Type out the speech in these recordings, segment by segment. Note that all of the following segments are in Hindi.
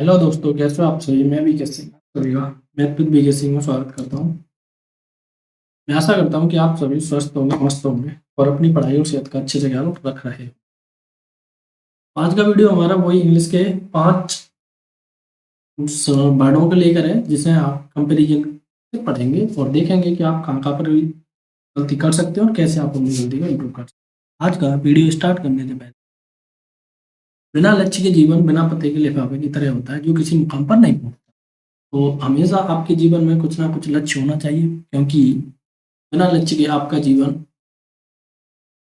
हेलो दोस्तों, कैसे हो आप सभी। मैं भी कैसे करेगा मैं खुद भी कैसे में स्वागत करता हूँ। मैं आशा करता हूँ कि आप सभी स्वस्थ होंगे, मस्त होंगे और अपनी पढ़ाई और सेहत का अच्छे से ख्याल रख रहे हो। आज का वीडियो हमारा वही इंग्लिश के 5 वर्डों को लेकर है, जिसे आप कंपेरिजन से पढ़ेंगे और देखेंगे कि आप कहाँ कहाँ पर गलती कर सकते हो और कैसे आप अपनी गलती को इम्प्रूव कर सकते हो। आज का वीडियो स्टार्ट करने से पहले, बिना लक्ष्य के जीवन बिना पते के लिफाफे की तरह होता है जो किसी मुकाम पर नहीं पहुंचता। तो हमेशा आपके जीवन में कुछ ना कुछ लक्ष्य होना चाहिए, क्योंकि बिना लक्ष्य के आपका जीवन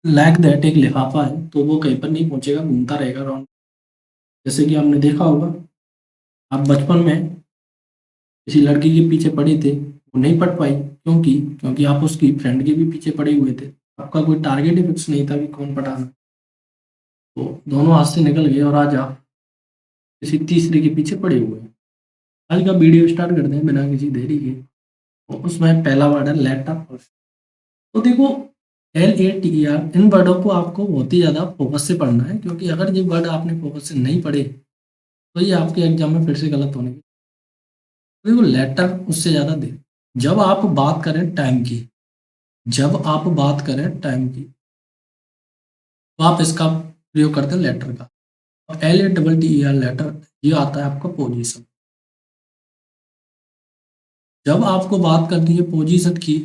लाइक दैट एक लिफाफा है, तो वो कहीं पर नहीं पहुंचेगा, घूमता रहेगा राउंड। जैसे कि आपने देखा होगा, आप बचपन में किसी लड़की के पीछे पड़े थे, वो नहीं पढ़ पाई, क्योंकि आप उसकी फ्रेंड के भी पीछे पड़े हुए थे। आपका कोई टारगेट ही फिक्स नहीं था कि कौन पढ़ाना। तो दोनों हाथ से निकल गए और आज आप किसी तीसरे के पीछे पड़े हुए हैं। आज का वीडियो स्टार्ट करते हैं बिना किसी देरी के। तो उसमें पहला वर्ड है लेटर। तो देखो, LATER, इन वर्डों को आपको बहुत ही ज़्यादा फोकस से पढ़ना है, क्योंकि अगर ये वर्ड आपने फोकस से नहीं पढ़े तो ये आपके एग्जाम में फिर से गलत होने की। देखो, लेटर उससे ज़्यादा दे। जब आप बात करें टाइम की, जब आप बात करें टाइम की, तो आप इसका प्रयोग करते हैं लेटर का। और LATTER, लेटर, ये आता है आपका पोजीशन। जब आपको बात करनी है पोजीशन की,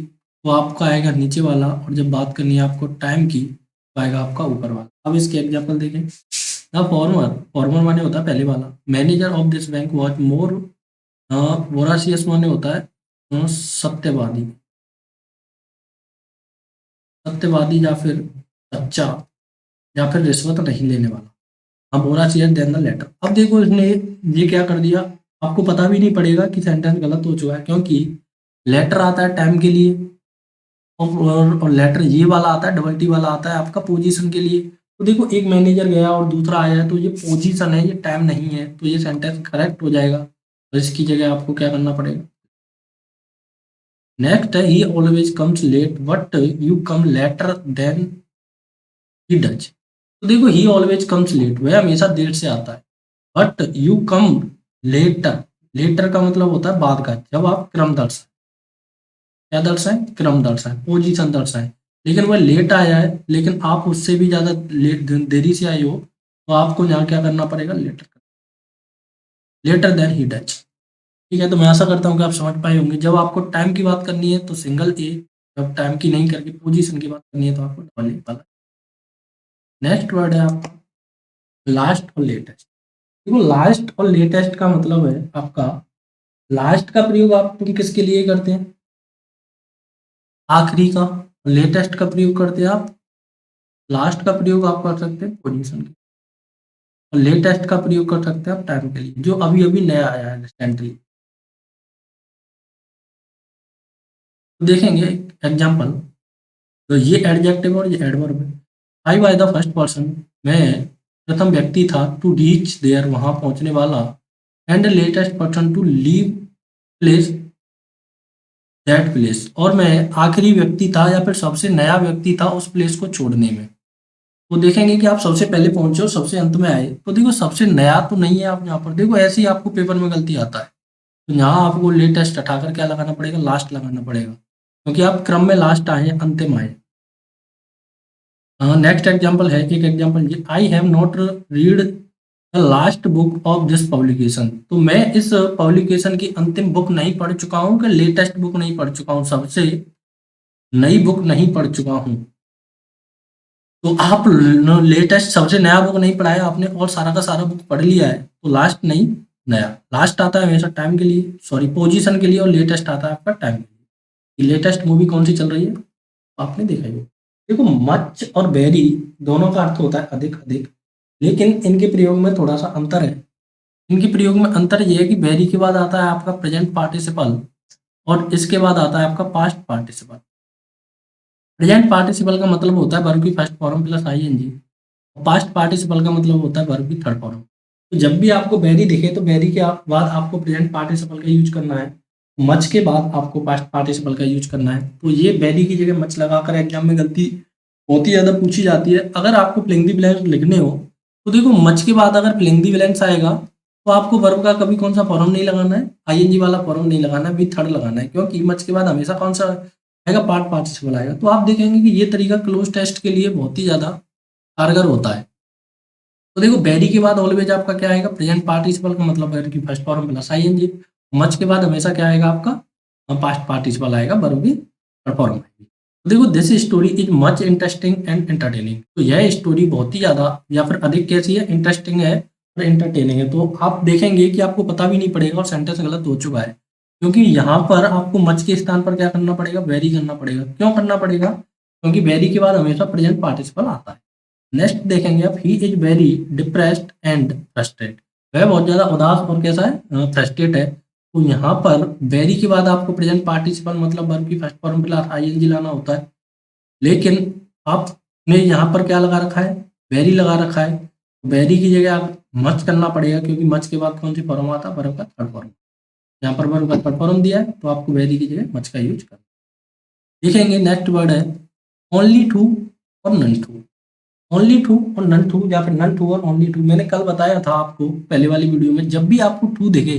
तो आपका आएगा नीचे वाला, और जब बात करनी है आपको टाइम की, तो आएगा आपका ऊपर वाला। अब इसके एग्जाम्पल देखें। द फॉर्मर, फॉर्मर माने होता है पहले वाला। Manager of this bank was more voracious, माने होता है सत्यवादी। सत्यवादी या फिर सच्चा, या फिर रिश्वत नहीं लेने वाला। अब वोराशियस देन द लेटर। अब देखो, इसने ये क्या कर दिया, आपको पता भी नहीं पड़ेगा कि सेंटेंस गलत हो चुका है, क्योंकि लेटर आता है टाइम के लिए, और लेटर ये वाला आता है, डबल टी वाला आता है आपका पोजीशन के लिए। तो देखो, एक मैनेजर गया और दूसरा आया है, तो ये पोजीशन है, ये टाइम नहीं है, तो ये सेंटेंस करेक्ट हो जाएगा। तो इसकी जगह आपको क्या करना पड़ेगा। नेक्स्ट है, he always comes late but you come later than he does. तो देखो, ही ऑलवेज कम्स लेट, वह हमेशा देर से आता है। But you come later, later का मतलब होता है बाद का। जब आप क्रम दर्शाए, क्या दर्शाएं, क्रम दर्शाएं, पोजीशन दर्शाएं। लेकिन वह लेट आया है, लेकिन आप उससे भी ज़्यादा लेट, देरी से आए हो, तो आपको यहाँ क्या करना पड़ेगा, later, later than he does. ठीक है, तो मैं आशा करता हूँ कि आप समझ पाए होंगे। जब आपको टाइम की बात करनी है तो सिंगल ए, जब टाइम की नहीं करके पोजीशन की बात करनी है तो आपको डबल ए वाला। नेक्स्ट वर्ड है आपका लास्ट और लेटेस्ट। देखो, लास्ट और लेटेस्ट का मतलब है आपका, लास्ट का प्रयोग आप किसके लिए करते हैं, आखिरी का। लेटेस्ट का प्रयोग करते हैं आप, लास्ट का प्रयोग आप कर सकते हैं पोजीशन के, और लेटेस्ट का प्रयोग कर सकते हैं आप टाइम के लिए, जो अभी अभी नया आया है रिसेंटली। तो देखेंगे एग्जाम्पल। तो ये एडजेक्टिव और ये एडवर्ब है। आई बाय द फर्स्ट पर्सन, मैं प्रथम व्यक्ति था, टू रीच देयर, वहां पहुंचने वाला, and latest person to leave place that place, और मैं आखिरी व्यक्ति था या फिर सबसे नया व्यक्ति था उस प्लेस को छोड़ने में। तो देखेंगे कि आप सबसे पहले पहुंचे और सबसे अंत में आए, तो देखो सबसे नया तो नहीं है आप यहाँ पर। देखो, ऐसे ही आपको पेपर में गलती आता है, तो यहाँ आपको लेटेस्ट हटाकर क्या लगाना पड़ेगा, लास्ट लगाना पड़ेगा, क्योंकि आप क्रम में लास्ट आए, अंतिम आए। नेक्स्ट एग्जाम्पल है, एक एग्जाम्पल ये, I have not read the last book of this publication. तो मैं इस पब्लिकेशन की अंतिम बुक नहीं पढ़ चुका हूँ, कि लेटेस्ट बुक नहीं पढ़ चुका हूँ, सबसे नई बुक नहीं पढ़ चुका हूँ। तो आप लेटेस्ट, सबसे नया बुक नहीं पढ़ा है आपने, और सारा का सारा बुक पढ़ लिया है, तो लास्ट नहीं, नया। लास्ट आता है हमेशा टाइम के लिए, सॉरी पोजीशन के लिए, और लेटेस्ट आता है आपका टाइम के लिए। लेटेस्ट मूवी कौन सी चल रही है, आपने देखा ही होगा। देखो, मच और वेरी दोनों का अर्थ होता है अधिक, अधिक, लेकिन इनके प्रयोग में थोड़ा सा अंतर है। इनके प्रयोग में अंतर ये है कि वेरी के बाद आता है आपका प्रेजेंट पार्टिसिपल, और इसके बाद आता है आपका पास्ट पार्टिसिपल। प्रेजेंट पार्टिसिपल का मतलब होता है वर्ब की फर्स्ट फॉर्म प्लस आईएनजी, और पास्ट पार्टिसिपल का मतलब होता है वर्ब की थर्ड फॉर्म। तो जब भी आपको वेरी दिखे, तो वेरी के बाद आपको प्रेजेंट पार्टिसिपल का यूज करना है, मच के बाद आपको पास्ट पार्टिसिपल का यूज करना है। तो ये वेरी की जगह मच लगाकर एग्जाम में गलती बहुत ही ज़्यादा पूछी जाती है। अगर आपको फिलिंग द ब्लैंक्स लिखने हो, तो देखो, मच के बाद अगर फिलिंग द ब्लैंक्स आएगा, तो आपको वर्ब का कभी कौन सा फॉर्म नहीं लगाना है, आईएनजी वाला फॉर्म नहीं लगाना है, विद थर्ड लगाना है, क्योंकि मच के बाद हमेशा कौन सा आएगा, पार्ट पार्टिसिपल आएगा। तो आप देखेंगे कि ये तरीका क्लोज टेस्ट के लिए बहुत ही ज़्यादा कारगर होता है। तो देखो वेरी के बाद ऑलवेज आपका क्या आएगा, प्रेजेंट पार्टिसिपल का मतलब है कि first form plus ING. Much के बाद हमेशा क्या आएगा आपका, पास्ट पार्टिसिपल आएगा, वर्ब की थर्ड फॉर्म आएगी। तो देखो this story is much interesting and entertaining. तो यह स्टोरी बहुत ही ज़्यादा या फिर अधिक कैसी है, इंटरेस्टिंग है और एंटरटेनिंग है। तो आप देखेंगे कि आपको पता भी नहीं पड़ेगा और सेंटेंस गलत हो चुका है, क्योंकि यहाँ पर आपको मच के स्थान पर क्या करना पड़ेगा, वेरी करना पड़ेगा। क्यों करना पड़ेगा, क्योंकि वेरी के बाद हमेशा प्रेजेंट पार्टिसिपल आता है। नेक्स्ट देखेंगे आप, he is very depressed and frustrate. वह बहुत ज्यादा उदास और कैसा है, फ्रस्ट्रेट है। तो यहाँ पर वेरी के बाद आपको प्रेजेंट पार्टिसिपल मतलब वर्ब की फर्स्ट फॉर्म प्लस आईएनजी लाना होता है, लेकिन आपने यहाँ पर क्या लगा रखा है, वेरी लगा रखा है। वेरी की जगह आप मच करना पड़ेगा, क्योंकि मच के बाद कौन सी फॉर्म आता है, वर्ब का थर्ड फॉर्म। यहाँ पर वर्ब का थर्ड फॉर्म दिया है, तो आपको वेरी की जगह मच का यूज करना। देखेंगे नेक्स्ट वर्ड है ओनली टू और नन टू। ओनली टू और नन टू, या फिर नन टू और ओनली टू। मैंने कल बताया था आपको पहले वाली वीडियो में, जब भी आपको टू दिखे,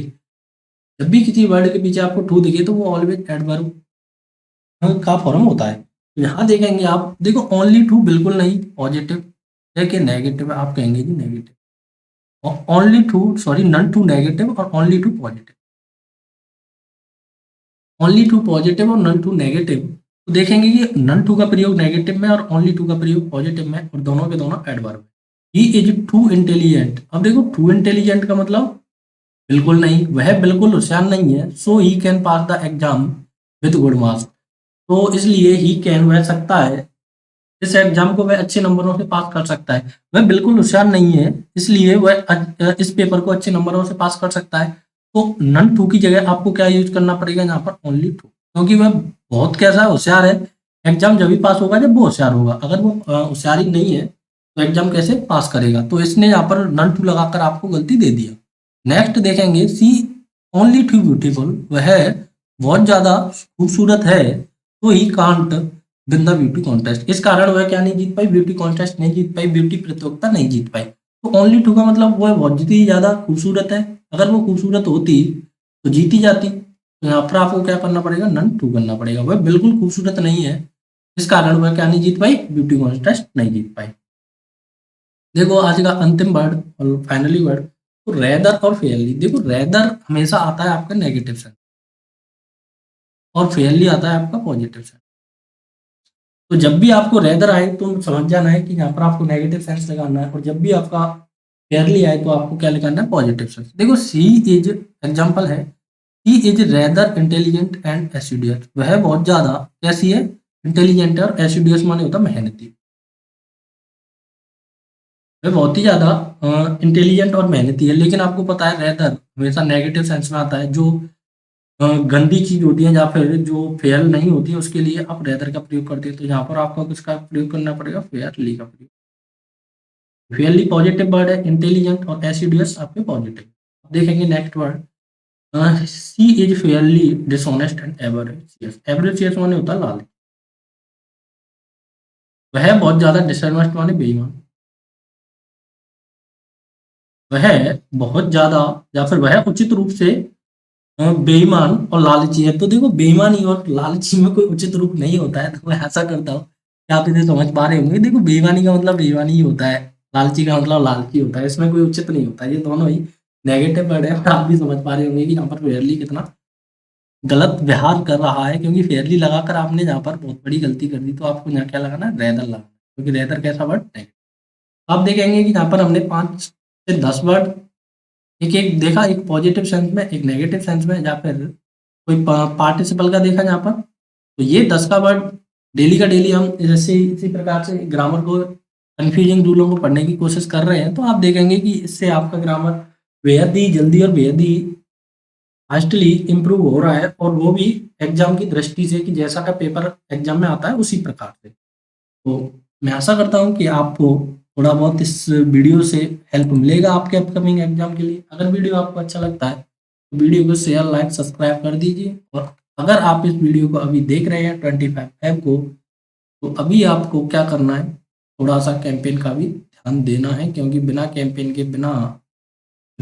जब भी किसी वर्ड के पीछे आपको टू दिखे, तो वो ऑलवेज एडवर्ब का फॉर्म होता है। तो यहाँ देखेंगे आप, देखो ओनली टू बिल्कुल नहीं, पॉजिटिव है कि नेगेटिव है, आप कहेंगे कि नेगेटिव। और only to, sorry, none to negative और only to positive. Only to positive और नन टू नेगेटिव। तो देखेंगे कि नन टू का प्रयोग नेगेटिव में और ओनली टू का प्रयोग पॉजिटिव में, और दोनों के दोनों एडवर्ब है। He is to intelligent. अब देखो टू इंटेलिजेंट का मतलब बिल्कुल नहीं, वह बिल्कुल होशियार नहीं है। So he can pass the exam with good marks. तो इसलिए ही कैन, वह सकता है, इस एग्जाम को वह अच्छे नंबरों से पास कर सकता है। वह बिल्कुल होशियार नहीं है, इसलिए वह इस पेपर को अच्छे नंबरों से पास कर सकता है। तो नन टू की जगह आपको क्या यूज करना पड़ेगा यहाँ पर, ओनली टू, क्योंकि वह बहुत कैसा होशियार है। एग्जाम जब भी पास होगा जब वो होशियार होगा, अगर वो होशियार ही नहीं है तो एग्जाम कैसे पास करेगा। तो इसने यहाँ पर नन टू लगाकर आपको गलती दे दिया। नेक्स्ट देखेंगे, सी ओनली टू ब्यूटीफुल। वह बहुत ज्यादा खूबसूरत है, तो he can't win the beauty contest. इस कारण वह क्या नहीं जीत पाई, ब्यूटी कॉन्टेस्ट नहीं जीत पाई, ब्यूटी प्रतियोगिता नहीं जीत पाई। तो ओनली टू का मतलब वह बहुत ही ज्यादा खूबसूरत है। अगर वो खूबसूरत होती तो जीती जाती। तो यहाँ पर आपको क्या करना पड़ेगा, नन टू करना पड़ेगा। वह बिल्कुल खूबसूरत नहीं है, इस कारण वह क्या नहीं जीत पाई, ब्यूटी कॉन्टेस्ट नहीं जीत पाई। देखो आज का अंतिम वर्ड और फाइनली वर्ड, तो रेदर और फेयरली। देखो रेदर हमेशा आता है आपका नेगेटिव सेंस, और फेयरली आता है आपका पॉजिटिव सेंस। तो जब भी आपको रेदर आए तो समझ जाना है कि यहाँ पर आपको नेगेटिव सेंस लगाना है, और जब भी आपका फेयरली आए तो आपको क्या लगाना है, पॉजिटिव सेंस। देखो सी इज एग्जाम्पल है, he is rather intelligent and studious. वह बहुत ज्यादा कैसी है, इंटेलिजेंट है, और एस्टूडियस माने होता है मेहनती। वह बहुत ही ज़्यादा इंटेलिजेंट और मेहनती है। लेकिन आपको पता है रेदर हमेशा नेगेटिव सेंस में आता है। जो गंदी चीज़ होती है या फिर जो फेयर नहीं होती है, उसके लिए आप रेदर का प्रयोग करते हैं। तो यहाँ पर आपको किसका प्रयोग करना पड़ेगा, फेयरली का प्रयोग। फेयरली पॉजिटिव वर्ड है, इंटेलिजेंट और एसिडियस आपके पॉजिटिव। देखेंगे next word, she is fairly dishonest and avaricious. Avaricious माने होता है लाल। वह बहुत ज़्यादा डिसऑनेस्ट माने बेईमान। वह बहुत ज़्यादा या फिर वह उचित रूप से बेईमान और लालची है। तो देखो बेईमानी और लालची में कोई उचित रूप नहीं होता है। तो मैं ऐसा करता हूँ कि आप इसे समझ पा रहे होंगे। देखो बेईमानी का मतलब बेईमानी ही होता है, लालची का मतलब लालची होता है, इसमें कोई उचित नहीं होता। ये दोनों ही नेगेटिव वर्ड है, और आप भी समझ पा रहे होंगे कि यहाँ पर फेयरली कितना गलत व्यवहार कर रहा है, क्योंकि फेयरली लगाकर आपने यहाँ पर बहुत बड़ी गलती कर दी। तो आपको यहाँ क्या लगाना है, रेदर लगाना, क्योंकि रेदर कैसा वर्ड है। आप देखेंगे कि यहाँ पर हमने 5 से 10 वर्ड एक एक देखा, एक पॉजिटिव सेंस में, एक नेगेटिव सेंस में, या फिर कोई पार्टिसिपल का देखा यहाँ पर। तो ये 10 का वर्ड डेली का डेली हम जैसे इसी प्रकार से ग्रामर को, कन्फ्यूजिंग रूलों को पढ़ने की कोशिश कर रहे हैं। तो आप देखेंगे कि इससे आपका ग्रामर बेहद ही जल्दी और बेहद ही फास्टली इम्प्रूव हो रहा है, और वो भी एग्जाम की दृष्टि से कि जैसा का पेपर एग्जाम में आता है उसी प्रकार से। तो मैं आशा करता हूँ कि आपको थोड़ा बहुत इस वीडियो से हेल्प मिलेगा आपके अपकमिंग एग्जाम के लिए। अगर वीडियो आपको अच्छा लगता है तो वीडियो को शेयर, लाइक, सब्सक्राइब कर दीजिए। और अगर आप इस वीडियो को अभी देख रहे हैं 25 ऐप को, तो अभी आपको क्या करना है, थोड़ा सा कैंपेन का भी ध्यान देना है, क्योंकि बिना कैंपेन के, बिना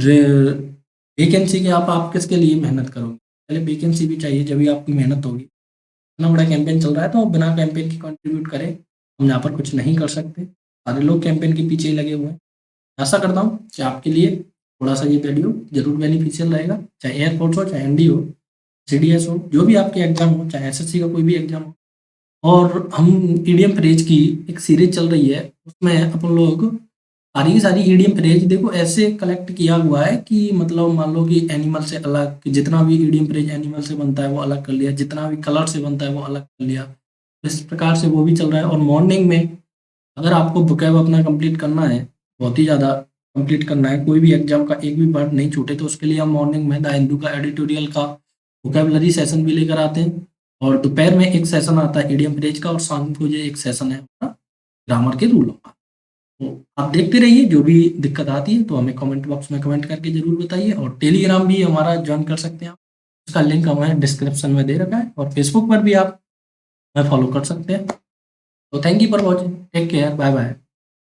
वैकेंसी के आप किसके लिए मेहनत करोगे? पहले वैकेंसी भी चाहिए, जब भी आपकी मेहनत होगी। इतना बड़ा कैंपेन चल रहा है तो बिना कैंपेन के कंट्रीब्यूट करें, हम यहाँ पर कुछ नहीं कर सकते। सारे लोग कैंपेन के पीछे ही लगे हुए हैं। आशा करता हूँ कि आपके लिए थोड़ा सा ये वीडियो जरूर बेनिफिशियल रहेगा, चाहे एयरफोर्स हो, चाहे एनडी हो, सीडीएस हो, जो भी आपके एग्जाम हो, चाहे एसएससी का कोई भी एग्जाम हो। और हम ईडीएम फ्रेज की एक सीरीज चल रही है, उसमें अपन लोग सारी की सारी ईडीएम फ्रेज देखो ऐसे कलेक्ट किया हुआ है कि मतलब मान लो कि एनिमल से अलग, कि जितना भी ईडीएम फ्रेज एनिमल से बनता है वो अलग कर लिया, जितना भी कलर से बनता है वो अलग कर लिया। इस प्रकार से वो भी चल रहा है। और मॉर्निंग में अगर आपको बुकैब अपना कंप्लीट करना है, बहुत ही ज़्यादा कंप्लीट करना है, कोई भी एग्जाम का एक भी वर्ड नहीं छूटे, तो उसके लिए हम मॉर्निंग में द हिंदू का एडिटोरियल का वोकैबुलरी सेशन भी लेकर आते हैं। और दोपहर में एक सेशन आता है ईडीएम फ्रेज का, और शाम को ये एक सेशन है हमारा ग्रामर के रूलों का। तो आप देखते रहिए, जो भी दिक्कत आती है तो हमें कमेंट बॉक्स में कमेंट करके जरूर बताइए। और टेलीग्राम भी हमारा ज्वाइन कर सकते हैं आप, उसका लिंक हमें डिस्क्रिप्शन में दे रखा है। और फेसबुक पर भी आप हमें फॉलो कर सकते हैं। तो thank you for watching, take care, bye bye.